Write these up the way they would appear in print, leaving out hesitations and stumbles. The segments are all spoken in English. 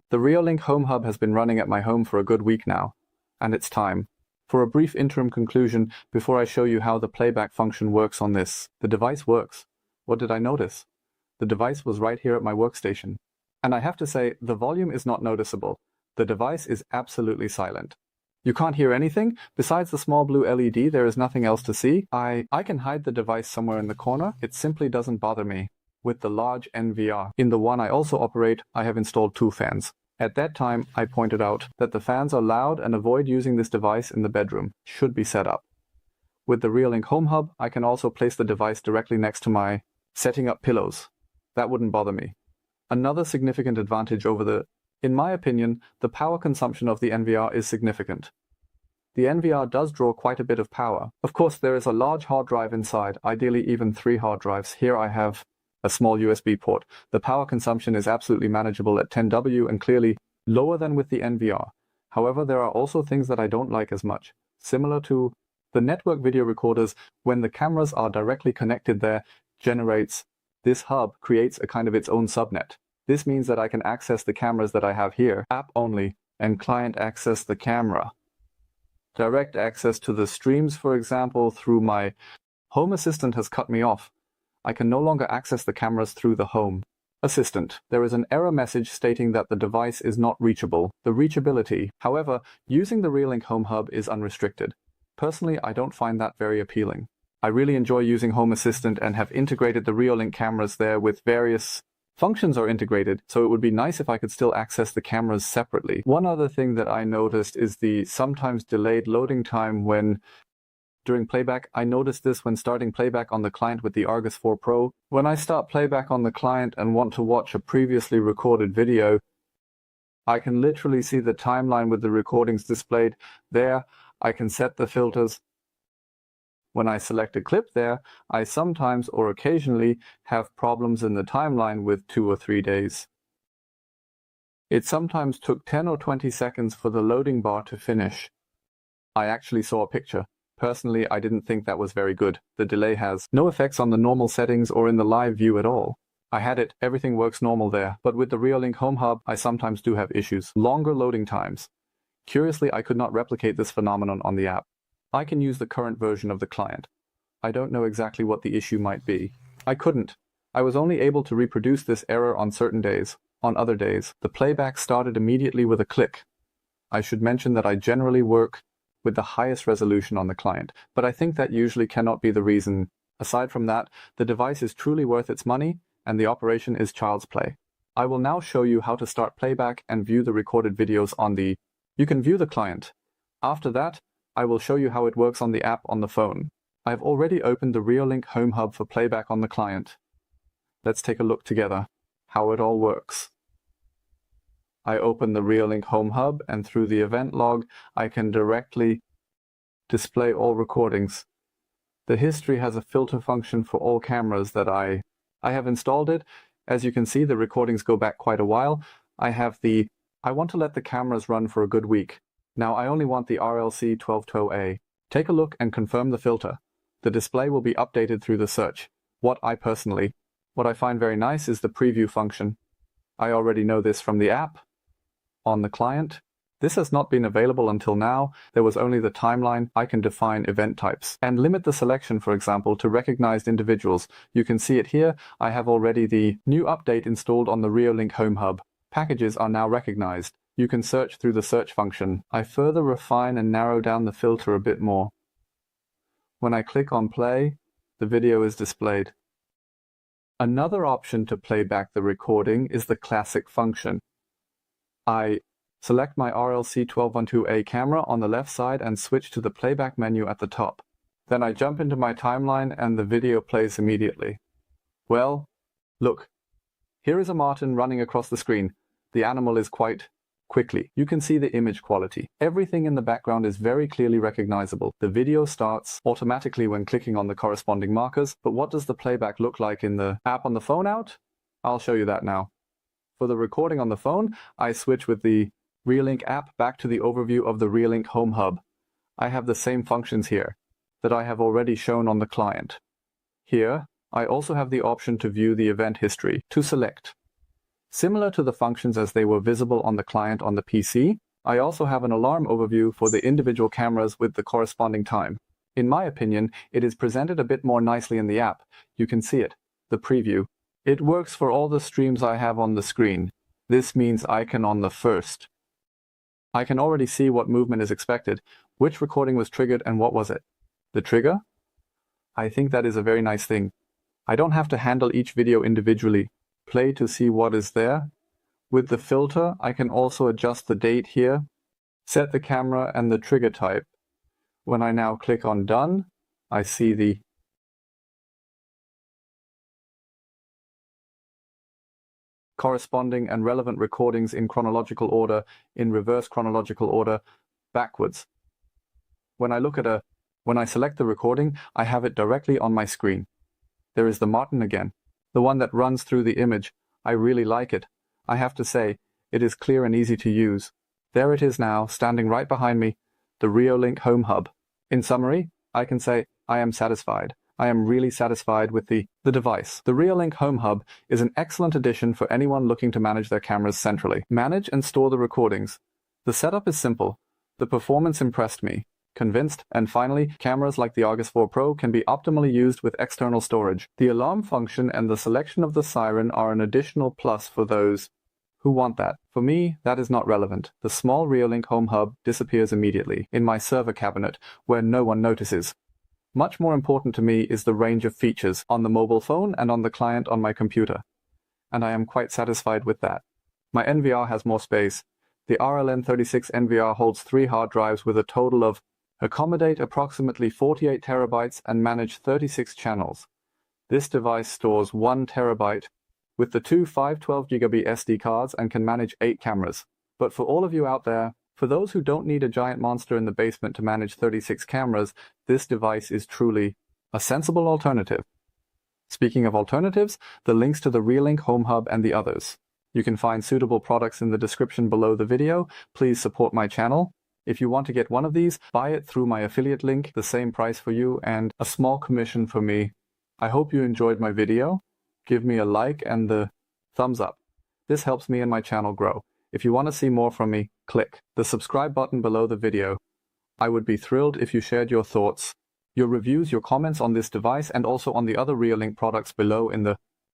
The Reolink Home Hub has been running at my home for a good week now, and it's time for a brief interim conclusion before I show you how the playback function works on this. The device works. What did I notice? The device was right here at my workstation. And I have to say, the volume is not noticeable. The device is absolutely silent. You can't hear anything? Besides the small blue LED, there is nothing else to see. I can hide the device somewhere in the corner. It simply doesn't bother me. With the large NVR. In the one I also operate, I have installed 2 fans. At that time, I pointed out that the fans are loud and avoid using this device in the bedroom. Should be set up. With the Reolink Home Hub, I can also place the device directly next to my setting up pillows. That wouldn't bother me. Another significant advantage over in my opinion, the power consumption of the NVR is significant. The NVR does draw quite a bit of power. Of course, there is a large hard drive inside, ideally even 3 hard drives. Here I have a small USB port. The power consumption is absolutely manageable at 10W and clearly lower than with the NVR. However, there are also things that I don't like as much. Similar to the network video recorders, when the cameras are directly connected there, this hub creates a kind of its own subnet. This means that I can access the cameras that I have here, app only, and client access the camera. Direct access to the streams, for example, through my Home Assistant has cut me off. I can no longer access the cameras through the Home Assistant. There is an error message stating that the device is not reachable. The reachability, however, using the Reolink Home Hub is unrestricted. Personally, I don't find that very appealing. I really enjoy using Home Assistant and have integrated the Reolink cameras there with various functions are integrated, so it would be nice if I could still access the cameras separately. One other thing that I noticed is the sometimes delayed loading time during playback. I noticed this when starting playback on the client with the Argus 4 Pro. When I start playback on the client and want to watch a previously recorded video, I can literally see the timeline with the recordings displayed there. I can set the filters. When I select a clip there, I sometimes or occasionally have problems in the timeline with 2 or 3 days. It sometimes took 10 or 20 seconds for the loading bar to finish. I actually saw a picture. Personally, I didn't think that was very good. The delay has no effects on the normal settings or in the live view at all. I had it, everything works normal there, but with the Reolink Home Hub, I sometimes do have issues. Longer loading times. Curiously, I could not replicate this phenomenon on the app. I can use the current version of the client. I don't know exactly what the issue might be. I couldn't. I was only able to reproduce this error on certain days. On other days, the playback started immediately with a click. I should mention that I generally work with the highest resolution on the client, but I think that usually cannot be the reason. Aside from that, the device is truly worth its money, and the operation is child's play. I will now show you how to start playback and view the recorded videos You can view the client. After that, I will show you how it works on the app on the phone. I have already opened the Reolink Home Hub for playback on the client. Let's take a look together, how it all works. I open the Reolink Home Hub and through the event log, I can directly display all recordings. The history has a filter function for all cameras that I have installed it. As you can see, the recordings go back quite a while. I want to let the cameras run for a good week. Now I only want the RLC 1220A. Take a look and confirm the filter. The display will be updated through the search. What I find very nice is the preview function. I already know this from the app. On the client, this has not been available until now. There was only the timeline. I can define event types and limit the selection, for example, to recognized individuals. You can see it here. I have already the new update installed on the Reolink Home Hub. Packages are now recognized. You can search through the search function. I further refine and narrow down the filter a bit more. When I click on play, the video is displayed. Another option to play back the recording is the classic function. I select my RLC 1212A camera on the left side and switch to the playback menu at the top. Then I jump into my timeline and the video plays immediately. Well, look. Here is a marten running across the screen. The animal is quite quickly. You can see the image quality. Everything in the background is very clearly recognizable. The video starts automatically when clicking on the corresponding markers, but what does the playback look like in the app on the phone out? I'll show you that now. For the recording on the phone, I switch with the Reolink app back to the overview of the Reolink Home Hub. I have the same functions here that I have already shown on the client. Here, I also have the option to view the event history. To select Similar to the functions as they were visible on the client on the PC, I also have an alarm overview for the individual cameras with the corresponding time. In my opinion, it is presented a bit more nicely in the app. You can see it, the preview. It works for all the streams I have on the screen. This means icon on the first. I can already see what movement is expected, which recording was triggered and what was it. The trigger? I think that is a very nice thing. I don't have to handle each video individually. Play to see what is there. With the filter, I can also adjust the date here, set the camera and the trigger type. When I now click on Done, I see the corresponding and relevant recordings in chronological order, in reverse chronological order, backwards. When I select the recording, I have it directly on my screen. There is the Martin again, the one that runs through the image. I really like it. I have to say, it is clear and easy to use. There it is now, standing right behind me, the Reolink Home Hub. In summary, I can say, I am satisfied. I am really satisfied with the device. The Reolink Home Hub is an excellent addition for anyone looking to manage their cameras centrally. Manage and store the recordings. The setup is simple. The performance impressed me. Convinced. And finally, cameras like the Argus 4 Pro can be optimally used with external storage. The alarm function and the selection of the siren are an additional plus for those who want that. For me, that is not relevant. The small Reolink Home Hub disappears immediately in my server cabinet where no one notices. Much more important to me is the range of features on the mobile phone and on the client on my computer. And I am quite satisfied with that. My NVR has more space. The RLN36 NVR holds 3 hard drives with a total of accommodate approximately 48 terabytes and manage 36 channels. This device stores 1 terabyte with the two 512GB SD cards and can manage 8 cameras. But for all of you out there, for those who don't need a giant monster in the basement to manage 36 cameras, this device is truly a sensible alternative. Speaking of alternatives, the links to the Reolink Home Hub and the others. You can find suitable products in the description below the video. Please support my channel. If you want to get one of these, buy it through my affiliate link, the same price for you and a small commission for me. I hope you enjoyed my video. Give me a like and the thumbs up. This helps me and my channel grow. If you want to see more from me, click the subscribe button below the video. I would be thrilled if you shared your thoughts, your reviews, your comments on this device and also on the other Reolink products below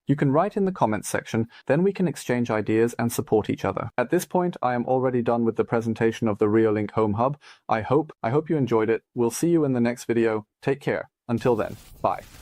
You can write in the comments section, then we can exchange ideas and support each other. At this point, I am already done with the presentation of the Reolink Home Hub. I hope you enjoyed it. We'll see you in the next video. Take care. Until then, bye.